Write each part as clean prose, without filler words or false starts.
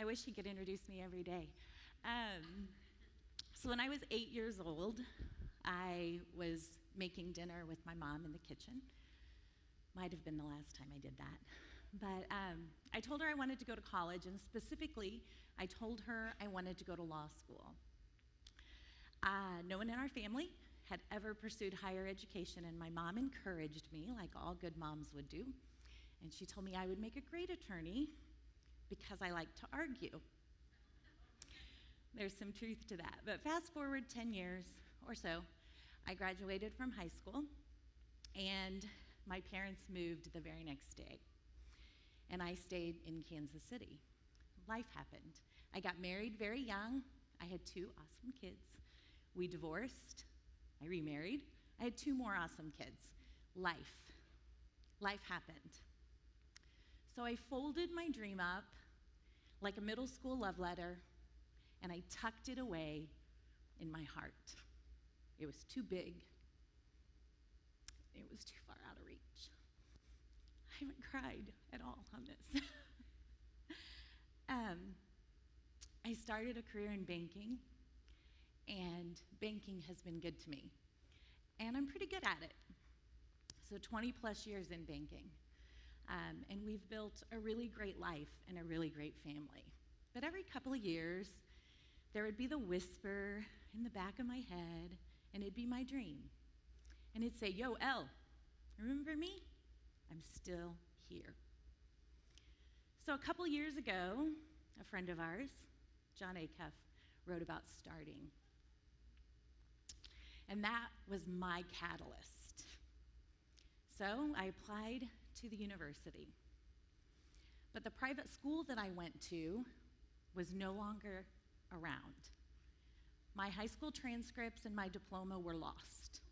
wish he could introduce me every day. So when I was 8 years old, I was making dinner with my mom in the kitchen. Might have been the last time I did that. But I told her I wanted to go to college, and specifically, I told her I wanted to go to law school. No one in our family had ever pursued higher education, and my mom encouraged me, like all good moms would do. And she told me I would make a great attorney because I like to argue. There's some truth to that. But fast forward 10 years or so, I graduated from high school, and my parents moved the very next day. And I stayed in Kansas City. Life happened. I got married very young. I had 2 awesome kids. We divorced. I remarried. I had 2 more awesome kids. Life happened. So I folded my dream up like a middle school love letter, and I tucked it away in my heart. It was too big. It was too far out of reach. I haven't cried at all on this. I started a career in banking, and banking has been good to me. And I'm pretty good at it. So 20 plus years in banking. And we've built a really great life and a really great family. But every couple of years, there would be the whisper in the back of my head, and it'd be my dream. And it'd say, "Yo, Elle, remember me? I'm still here." So a couple years ago, a friend of ours, John Acuff, wrote about starting. And that was my catalyst. So I applied to the university. But the private school that I went to was no longer around. My high school transcripts and my diploma were lost.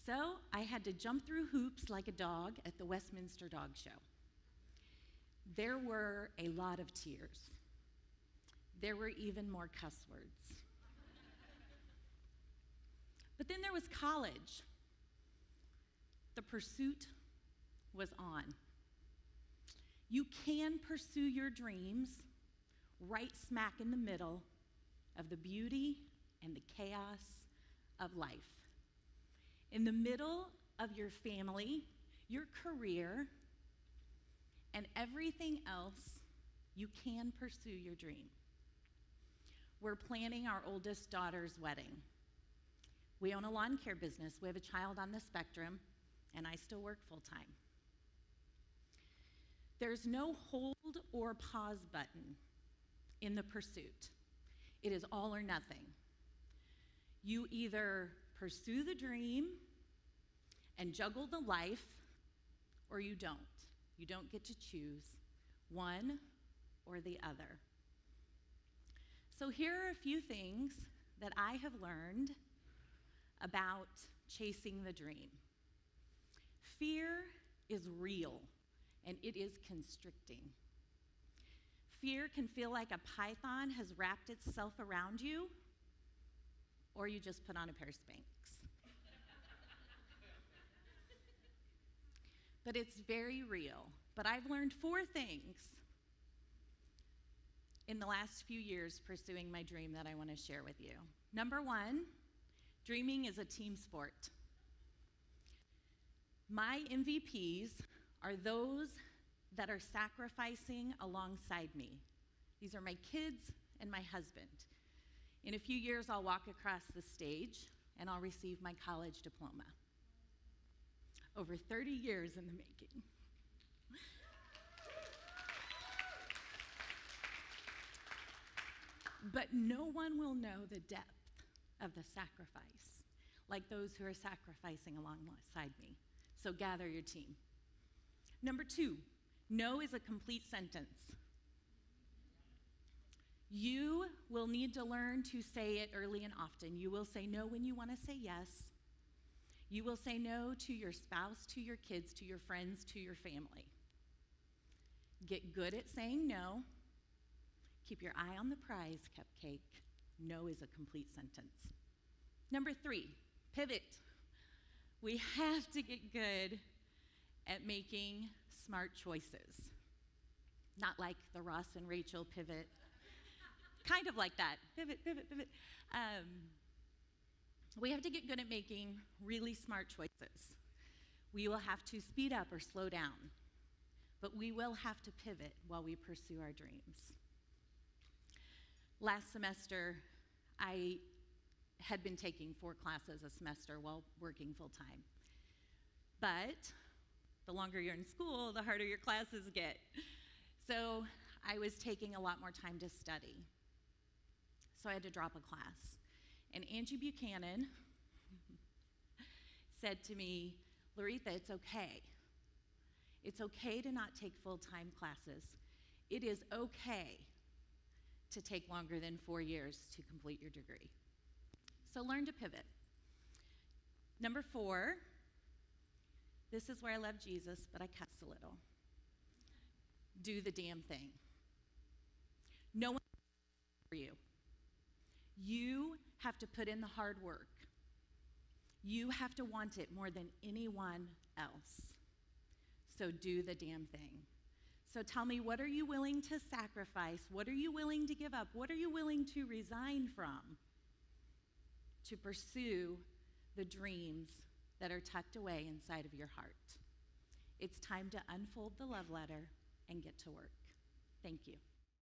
So I had to jump through hoops like a dog at the Westminster Dog Show. There were a lot of tears. There were even more cuss words. But then there was college. The pursuit was on. You can pursue your dreams right smack in the middle of the beauty and the chaos of life. In the middle of your family, your career, and everything else, you can pursue your dream. We're planning our oldest daughter's wedding. We own a lawn care business. We have a child on the spectrum, and I still work full-time. There's no hold or pause button in the pursuit. It is all or nothing. You either pursue the dream and juggle the life, or you don't. You don't get to choose one or the other. So here are a few things that I have learned about chasing the dream. Fear is real, and it is constricting. Fear can feel like a python has wrapped itself around you, or you just put on a pair of Spanx. But it's very real. But I've learned 4 things in the last few years pursuing my dream that I want to share with you. Number 1, dreaming is a team sport. My MVPs are those that are sacrificing alongside me. These are my kids and my husband. In a few years, I'll walk across the stage and I'll receive my college diploma. Over 30 years in the making. But no one will know the depth of the sacrifice like those who are sacrificing alongside me. So gather your team. Number 2, no is a complete sentence. You will need to learn to say it early and often. You will say no when you want to say yes. You will say no to your spouse, to your kids, to your friends, to your family. Get good at saying no. Keep your eye on the prize, cupcake. No is a complete sentence. Number 3, pivot. We have to get good at making smart choices. Not like the Ross and Rachel pivot. Kind of like that. Pivot, pivot, pivot. We have to get good at making really smart choices. We will have to speed up or slow down, but we will have to pivot while we pursue our dreams. Last semester, I had been taking 4 classes a semester while working full-time. But the longer you're in school, the harder your classes get. So I was taking a lot more time to study. So I had to drop a class. And Angie Buchanan said to me, Laretha, it's okay. It's okay to not take full-time classes. It is okay to take longer than 4 years to complete your degree. So learn to pivot. Number 4, this is where I love Jesus, but I cuss a little. Do the damn thing. No one for you. You have to put in the hard work. You have to want it more than anyone else. So do the damn thing. So tell me, what are you willing to sacrifice? What are you willing to give up? What are you willing to resign from to pursue the dreams that are tucked away inside of your heart? It's time to unfold the love letter and get to work. Thank you.